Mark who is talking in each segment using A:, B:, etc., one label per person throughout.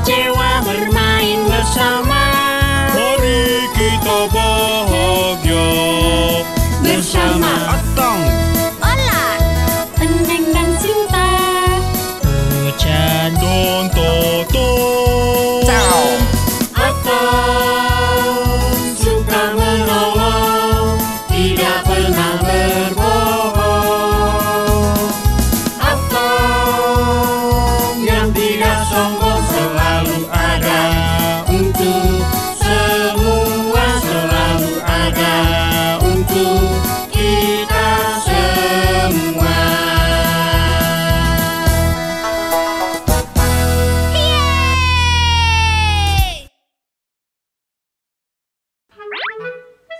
A: kecewa bermain bersama.
B: Mari kita bahagia bersama. Atang,
C: Olah, Eneng dan Sinta,
A: Hujan
B: Don Toto.
A: Atang suka menolong, tidak pernah berbohong. Atang yang tidak sombong, selalu ada untuk semua, selalu ada untuk kita semua.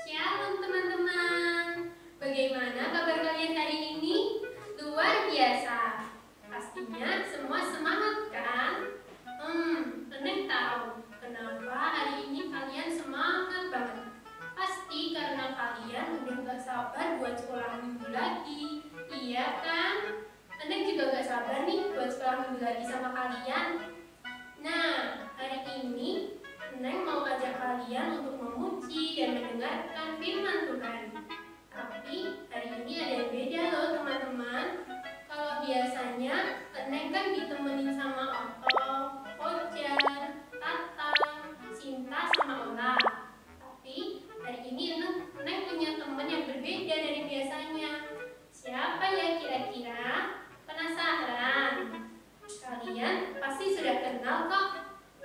D: Shalom teman-teman, bagaimana kabar kalian hari ini? Luar biasa, pastinya semua semangat kan? Eneng tahu kenapa hari ini kalian semangat banget. Pasti karena kalian udah gak sabar buat sekolah minggu lagi, iya kan? Eneng juga gak sabar nih buat sekolah minggu lagi sama kalian. Nah, hari ini Neng mau ajak kalian untuk memuji dan mendengarkan firman Tuhan. Tapi hari ini ada yang beda loh teman-teman. Kalau biasanya Neng kan ditemenin sama Oto, Ojan, Tatang, Sinta, sama Ola. Tapi hari ini Neng punya teman yang berbeda dari biasanya. Siapa ya kira-kira? Penasaran? Kalian pasti sudah kenal kok.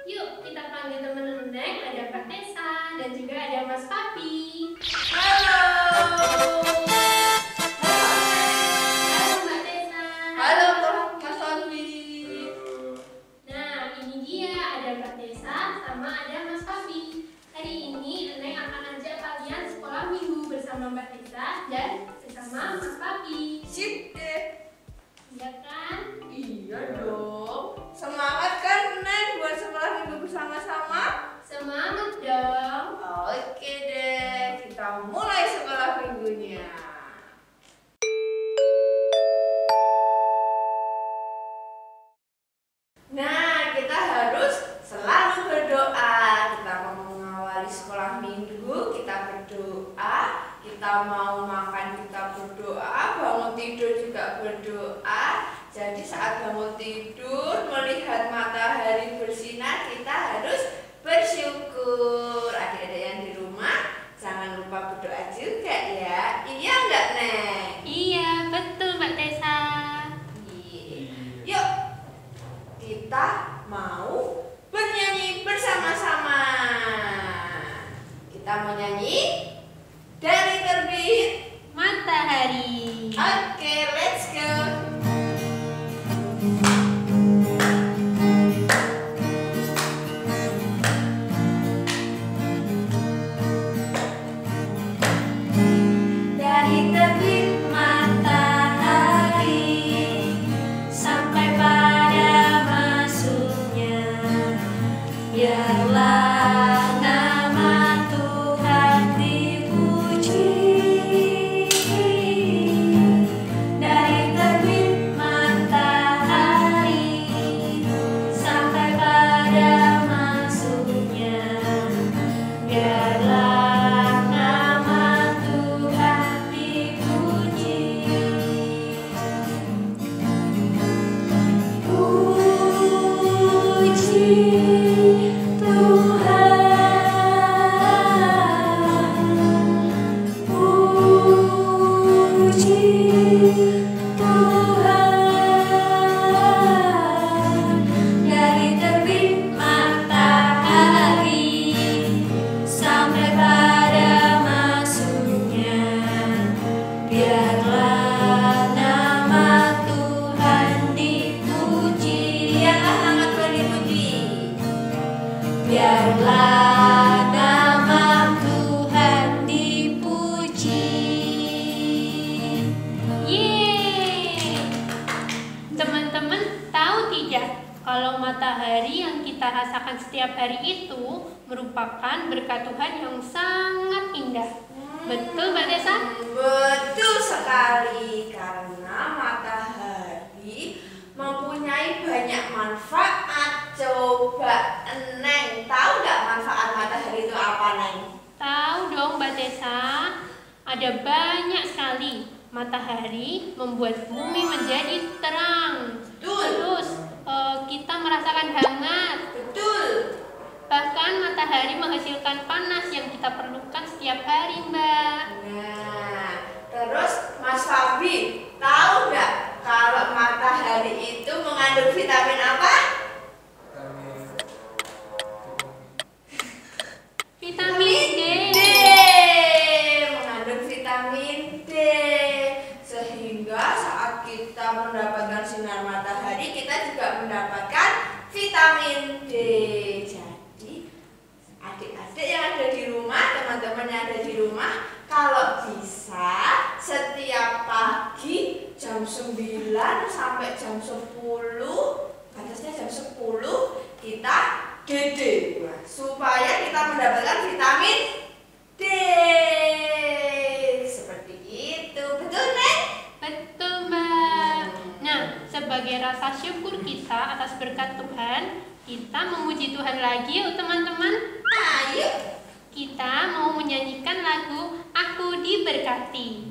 D: Yuk kita panggil teman Neng, ada Kak Tessa dan juga ada Mas Papi. Halo. Halo Mbak Tessa.
C: Halo Mas Papi.
D: Nah ini dia ada Mbak Tessa sama ada Mas Papi. Hari ini Neng akan ajak kalian sekolah minggu bersama Mbak Tessa dan bersama Mas Papi.
C: Sip deh.
D: Iya kan?
C: Iya dong. Semangat kan Neng buat sekolah minggu bersama-sama?
D: Semangat dong.
C: Oke deh, kita mulai sekolah minggunya. Nah, kita harus selalu berdoa. Kita mau mengawali sekolah minggu, kita berdoa. Kita mau makan, kita berdoa. Bangun tidur juga berdoa. Jadi saat bangun tidur, melihat matahari bersinar, kita harus bersyukur. Adik-adik yang di rumah, jangan lupa berdoa juga ya. Iya enggak, Neng?
D: Iya betul Mbak Tessa.
C: Yuk, kita mau bernyanyi bersama-sama. Kita mau nyanyi dari terbit
D: Matahari.
C: Oke, let's go. Dari terbit matahari sampai pada masuknya, biarlah nama Tuhan dipuji. Dari terbit matahari sampai pada masuknya, biarlah nama Tuhan dipuji. Puji Tuhan, puji Tuhan. Dari terbit matahari sampai pada masuknya, biarlah nama Tuhan dipuji. Biarlah nama Tuhan dipuji. Biarlah nama Tuhan dipuji.
D: Yeay! Teman-teman tahu tidak kalau matahari yang kita rasakan setiap hari itu merupakan berkat Tuhan yang sangat indah. Betul Mbak Tessa?
C: Betul sekali, karena matahari mempunyai banyak manfaat. Coba
D: ada banyak sekali. Matahari membuat bumi menjadi terang. Terus kita merasakan hangat.
C: Betul.
D: Bahkan matahari menghasilkan panas yang kita perlukan setiap hari, Mbak.
C: Nah, terus Mas Fabi, tahu nggak kalau matahari itu mengandung vitamin apa?
D: Vitamin D.
C: Mengandung vitamin D. Sehingga saat kita mendapatkan sinar matahari, kita juga mendapatkan vitamin D. Jadi, adik-adik yang ada di rumah, teman-teman yang ada di rumah, kalau bisa setiap pagi jam 9 sampai jam 10, batasnya jam 10, kita DD supaya kita mendapatkan vitamin D. Seperti itu, betul Neng?
D: Betul, Mbak. Nah, sebagai rasa syukur kita atas berkat Tuhan, kita memuji Tuhan lagi yuk teman-teman.
C: Ayo.
D: Kita mau menyanyikan lagu Aku Diberkati.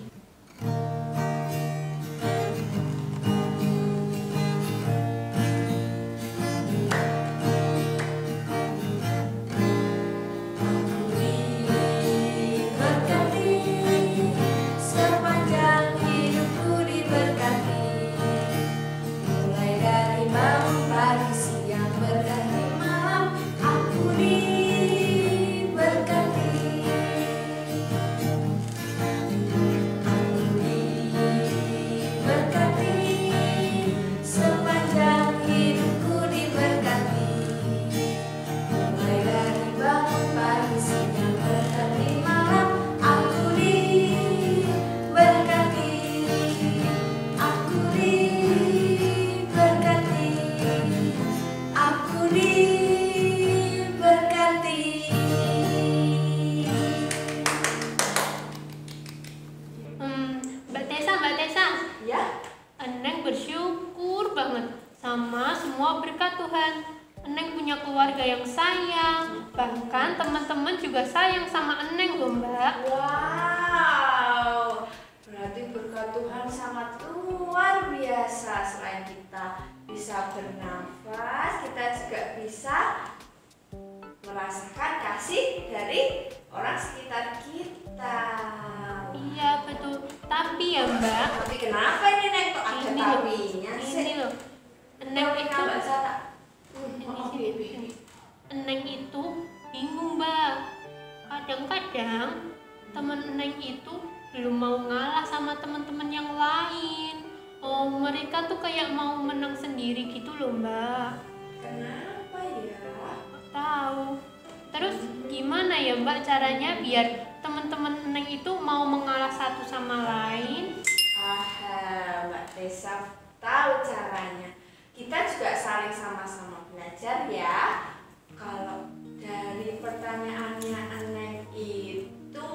D: Keluarga yang sayang, bahkan teman-teman juga sayang sama Eneng loh, Mbak.
C: Wow, berarti berkat Tuhan sangat luar biasa. Selain kita bisa bernafas, kita juga bisa merasakan kasih dari orang sekitar kita.
D: Iya betul, tapi ya Mbak.
C: Tapi kenapa ini Neng kok ada tapinya sih?
D: Ini loh, Eneng itu.
C: Ini.
D: Eneng itu bingung, Mbak. Kadang-kadang teman Eneng itu belum mau ngalah sama teman-teman yang lain. Oh, mereka tuh kayak mau menang sendiri gitu loh, Mbak.
C: Kenapa ya?
D: Nggak tahu. Terus gimana ya, Mbak, caranya biar teman-teman Eneng itu mau mengalah satu sama lain?
C: Mbak Tessa tahu caranya. Kita juga saling sama-sama belajar ya. Kalau dari pertanyaannya Eneng itu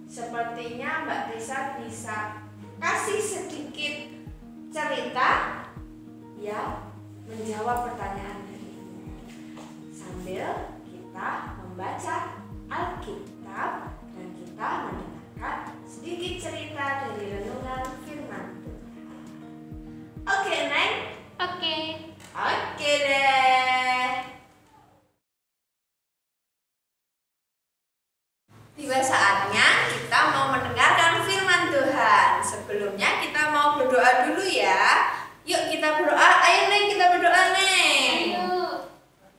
C: sepertinya Mbak Tessa bisa kasih sedikit cerita ya menjawab pertanyaan dari Eneng sambil kita membaca Alkitab dan kita mendengarkan sedikit cerita dari renungan firman Tuhan. Oke, Neng? Oke deh. Tiba saatnya kita mau mendengarkan firman Tuhan. Sebelumnya kita mau berdoa dulu ya. Yuk kita berdoa. Ayo Neng, kita berdoa Neng.
D: Ayo.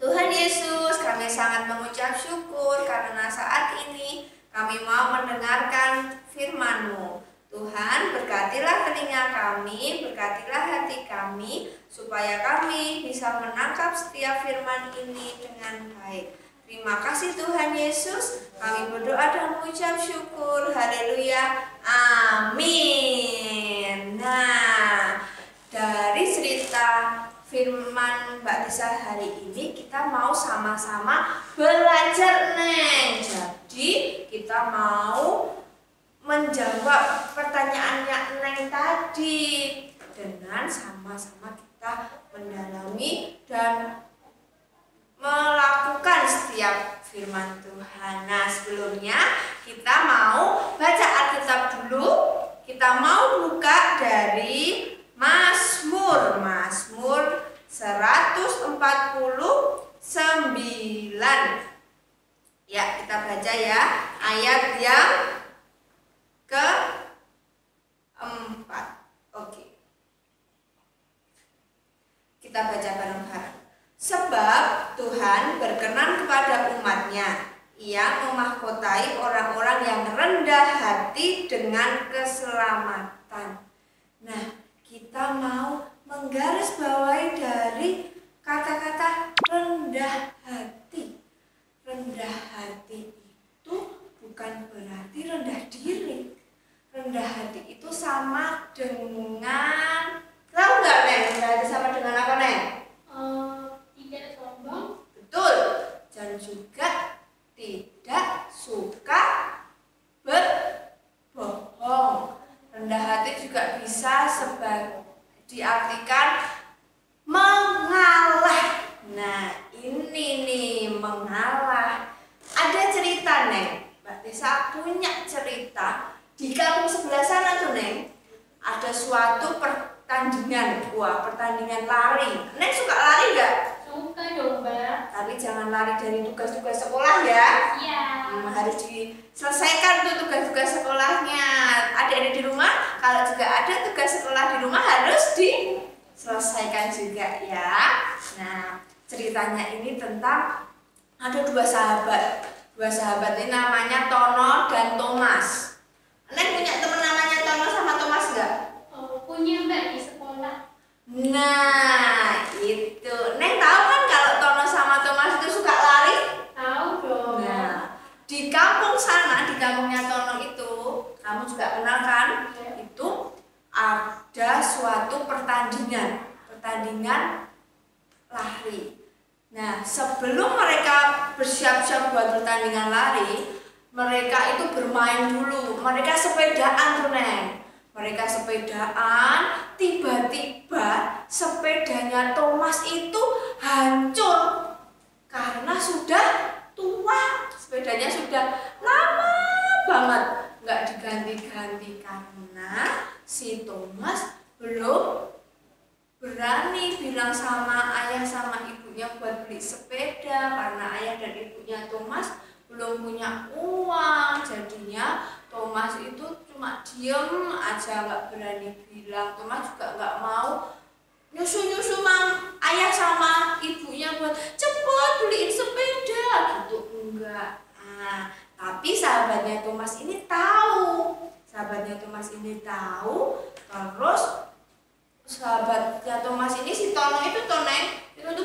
C: Tuhan Yesus, kami sangat mengucap syukur karena saat ini kami mau mendengarkan firman-Mu. Tuhan, berkatilah telinga kami, berkatilah hati kami, supaya kami bisa menangkap setiap firman ini dengan baik. Terima kasih Tuhan Yesus, kami berdoa dan mengucap syukur. Haleluya, amin. Nah, dari cerita firman Mbak Tessa hari ini kita mau sama-sama belajar Neng. Jadi kita mau menjawab pertanyaannya Neng tadi dengan sama-sama kita mendalami dan melakukan setiap firman Tuhan. Nah, sebelumnya kita mau baca Alkitab dulu. Kita mau buka dari Mazmur 149. Ya, kita baca ya ayat yang ke-4. Oke. Kita baca bareng-bareng. Sebab Tuhan berkenan kepada umat-Nya. Ia memahkotai orang-orang yang rendah hati dengan keselamatan. Nah, kita mau menggarisbawahi dari kata-kata rendah hati. Rendah hati itu bukan berarti rendah diri. Rendah hati itu sama dengan, tahu nggak Neng? Rendah hati sama dengan apa Neng?
D: Tidak sombong.
C: Betul. Dan juga tidak suka berbohong. Rendah hati juga bisa diartikan mengalah. Nah, ini nih mengalah. Ada cerita Neng. Mbak Tessa punya cerita di kampung sebelah sana tuh Neng. Ada suatu pertandingan, pertandingan lari. Neng suka lari nggak?
D: Suka dong, Mbak.
C: Tapi jangan lari dari tugas-tugas sekolah ya.
D: Iya.
C: Harus diselesaikan tuh tugas-tugas sekolahnya. Adik-adik di rumah, kalau juga ada tugas sekolah di rumah harus diselesaikan juga ya. Nah, ceritanya ini tentang ada dua sahabat. Dua sahabat ini namanya Tono dan Thomas. Neng punya teman namanya Tono sama Thomas nggak?
D: Punya Mbak di sekolah.
C: Nah, itu. Neng tahu kan kalau Tono sama Thomas itu suka lari?
D: Tahu dong.
C: Nah, di kampung sana, di kampungnya Tono itu, kamu juga kenal kan?
D: Ya.
C: Itu ada suatu pertandingan lari. Nah, sebelum mereka bersiap-siap buat pertandingan lari, mereka itu bermain dulu. Mereka sepedaan tuh Neng. Mereka sepedaan, tiba-tiba sepedanya Thomas itu hancur karena sudah tua. Sepedanya sudah lama banget nggak diganti-ganti karena si Thomas belum berani bilang sama ayah sama ibunya buat beli sepeda karena ayah dan ibunya Thomas belum punya uang. Jadinya Thomas itu cuma diem aja, nggak berani bilang. Thomas juga nggak mau nyusu ayah sama ibunya buat cepet beliin sepeda gitu, enggak. Nah, tapi sahabatnya Thomas ini tahu. Terus sahabatnya Thomas ini, si Tono itu tuh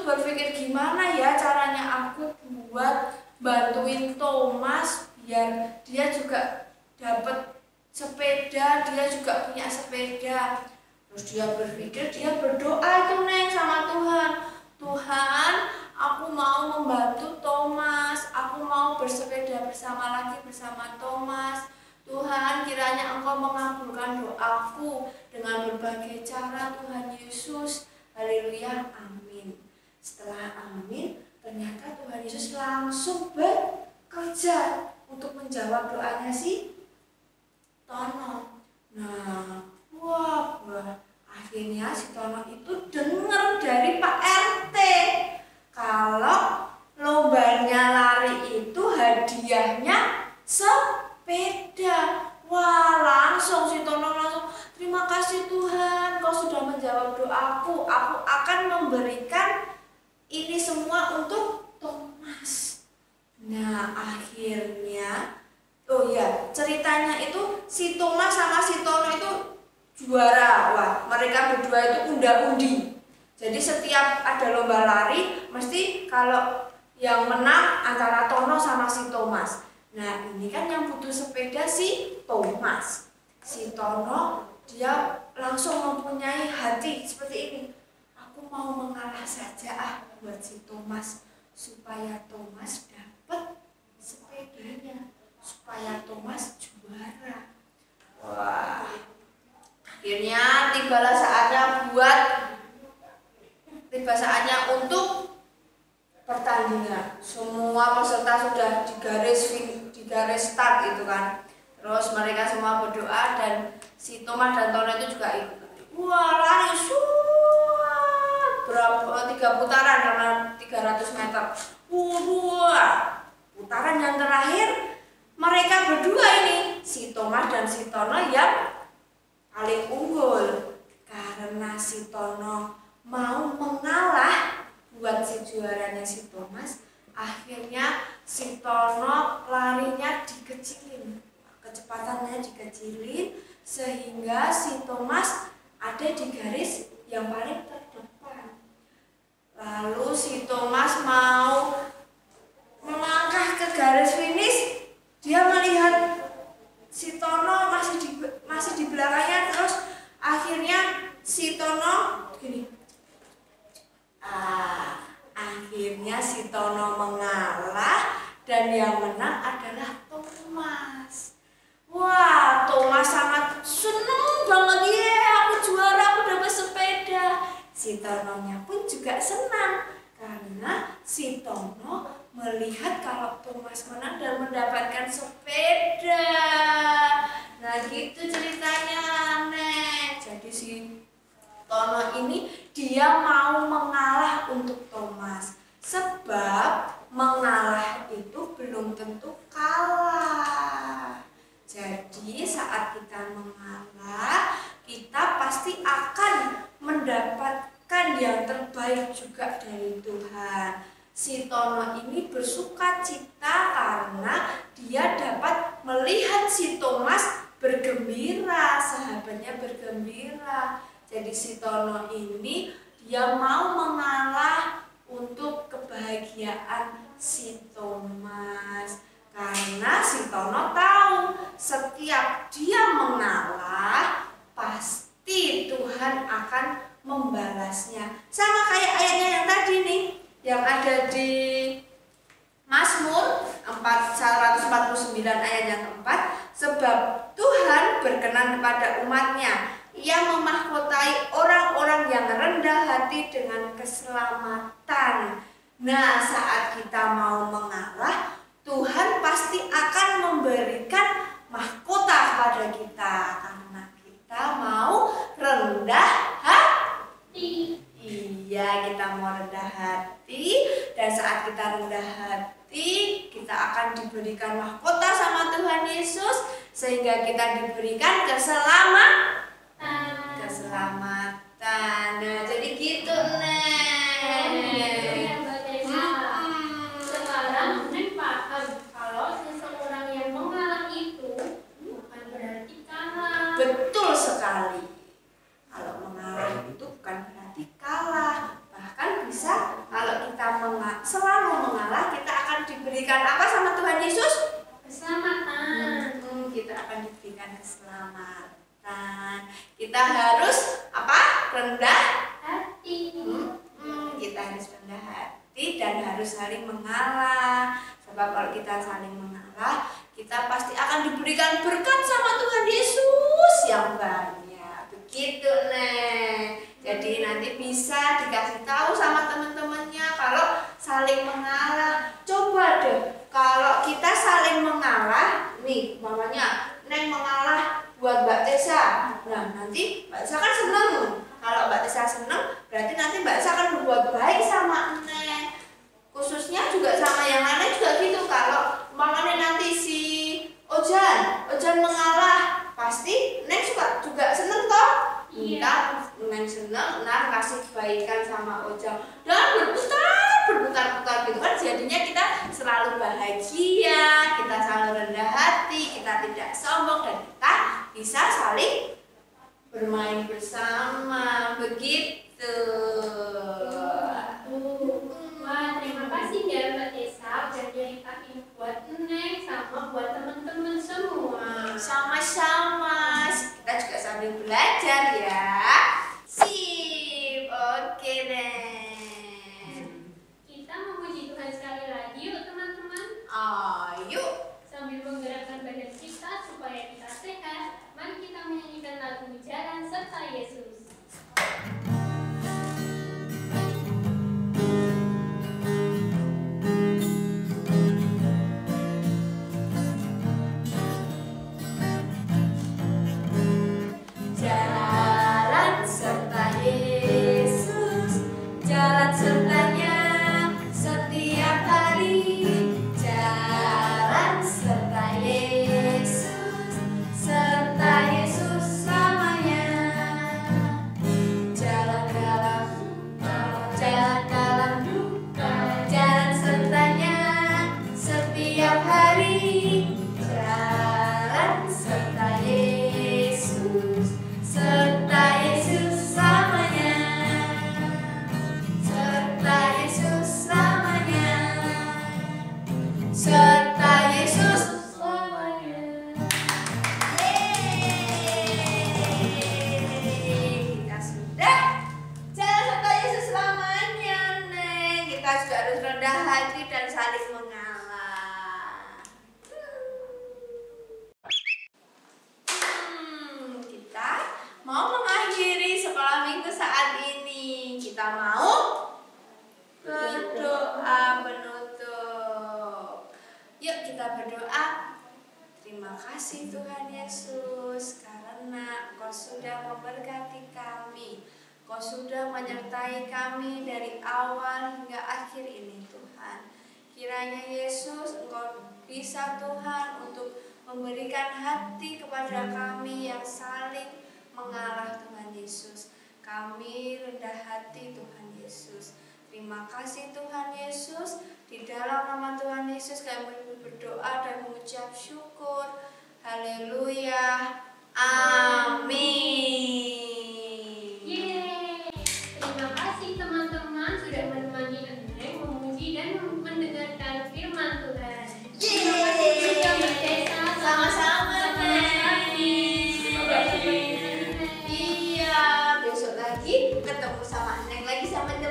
C: berpikir gimana ya caranya aku buat bantuin Thomas biar dia juga dapat sepeda, dia juga punya sepeda. Terus dia berpikir, dia berdoa itu Neng sama Tuhan. Tuhan, aku mau membantu Thomas, aku mau bersepeda bersama Thomas. Tuhan, kiranya Engkau mengabulkan doaku dengan berbagai cara Tuhan Yesus. Haleluya, amin. Setelah amin, ternyata Tuhan Yesus langsung bekerja untuk menjawab doanya si Tono. Nah, wah, akhirnya si Tono itu dengar dari Pak RT kalau lombanya lari itu hadiahnya sepeda. Wah, langsung si Tono terima kasih Tuhan, Kau sudah menjawab doaku. Aku akan memberikan ini semua untuk Thomas. Nah, akhirnya ceritanya itu si Thomas sama si Tono itu juara. Wah, mereka berdua itu unda-undi. Jadi setiap ada lomba lari, mesti kalau yang menang antara Tono sama si Thomas. Nah, ini kan yang butuh sepeda si Thomas. Si Tono dia langsung mempunyai hati seperti ini. Aku mau mengalah saja buat si Thomas supaya Thomas dapat sepedanya, supaya Thomas juara. Wah. Akhirnya tiba saatnya untuk pertandingan. Semua peserta sudah di di garis start itu kan. Terus mereka semua berdoa dan si Thomas dan Tono itu juga ikut. Wah, lari berapa 3 putaran karena 300 meter. Wah, putaran yang terakhir mereka berdua ini, si Thomas dan si Tono yang paling unggul karena si Tono mau mengalah buat si juaranya si Thomas. Akhirnya si Tono larinya dikecilin, kecepatannya dikecilin sehingga si Thomas ada di garis yang paling terdepan. Lalu si Thomas mau melangkah ke garis finish, dia melihat si Tono masih di belakangnya, terus akhirnya si Tono gini. Akhirnya si Tono mengalah dan yang menang adalah Thomas. Wah, Thomas sangat senang banget, aku juara, aku dapat sepeda. Si Tononya pun juga senang karena si Tono melihat kalau Thomas menang dan mendapatkan sepeda. Nah gitu ceritanya, Nek. Jadi si Tono ini dia mau mengalah untuk Thomas, sebab mengalah itu belum tentu kalah. Jadi saat kita mengalah, kita pasti akan mendapatkan yang terbaik juga dari Tuhan. Si Tono ini bersukacita karena dia dapat melihat si Thomas bergembira, sahabatnya bergembira. Jadi si Tono ini dia mau mengalah untuk kebahagiaan si Thomas. Karena si Tono tahu setiap dia mengalah pasti Tuhan akan membalasnya. Sama kayak ayatnya yang tadi nih, yang ada di Mazmur 149 ayat yang keempat. Sebab Tuhan berkenan kepada umatnya, Ia memahkotai orang-orang yang rendah hati dengan keselamatan. Nah, saat kita mau mengalah, Tuhan pasti akan memberikan mahkota kepada kita karena kita mau rendah hati. Iya, kita mau rendah hati, dan saat kita rendah hati, kita akan diberikan mahkota sama Tuhan Yesus sehingga kita diberikan keselamatan. Nah, jadi gitu, Nek.
D: Sekarang Nek paham kalau seseorang yang mengalah itu bukan berarti kalah.
C: Betul sekali. Kalau mengalah itu bukan berarti kalah. Bahkan bisa kalau kita selalu mengalah, kita akan diberikan apa sama Tuhan Yesus?
D: Keselamatan.
C: Kita akan diberikan keselamatan. Kita harus apa? Rendah
D: Hati.
C: Kita harus rendah hati dan harus saling mengalah. Sebab kalau kita saling mengalah, kita pasti akan diberikan berkat sama Tuhan Yesus yang banyak. Begitu, Nek. Jadi nanti bisa dikasih tahu sama teman-temannya kalau saling mengalah. Coba deh, kalau kita saling mengalah, nih mamanya Neng mengalah buat Mbak Tessa. Nah, nanti Mbak Tessa kan seneng. Kalau Mbak Tessa seneng, berarti nanti Mbak Tessa akan berbuat baik sama Neng. Khususnya juga sama yang lainnya juga gitu. Kalau mamanya nanti si Ojan mengalah, pasti Neng juga seneng toh? Iya. Neng seneng, nah kasih kebaikan sama Ojan. Dan berputar gitu kan, jadinya kita selalu bahagia, kita selalu rendah hati, kita tidak sombong, dan kita bisa saling bermain bersama. Begitu.
D: Wah, terima kasih ya Mbak Tessa udah nyeritain buat Neng sama buat teman-teman semua.
C: Sama-sama, kita juga sambil belajar ya. Sip, oke deh.
D: Kita memuji Tuhan sekali lagi yuk teman-teman.
C: Ayo.
D: Sambil menggerakkan badan kita supaya kita sehat, mari kita menyanyikan lagu Jalan Serta Yesus.
C: kita berdoa. Terima kasih Tuhan Yesus, karena Engkau sudah memberkati kami. Engkau sudah menyertai kami dari awal hingga akhir ini Tuhan. Kiranya Yesus, Engkau bisa Tuhan untuk memberikan hati kepada kami yang saling mengalah Tuhan Yesus. Kami rendah hati Tuhan Yesus. Terima kasih Tuhan Yesus. Di dalam nama Tuhan Yesus kami berdoa dan mengucap syukur. Haleluya. Amin.
D: Yeay. Terima kasih teman-teman sudah menemani Eneng memuji dan mendengarkan firman Tuhan. Terima kasih juga Mbak Desa.
C: Sama-sama, Neng.
D: Terima kasih.
C: Iya, besok lagi ketemu sama Neng lagi sama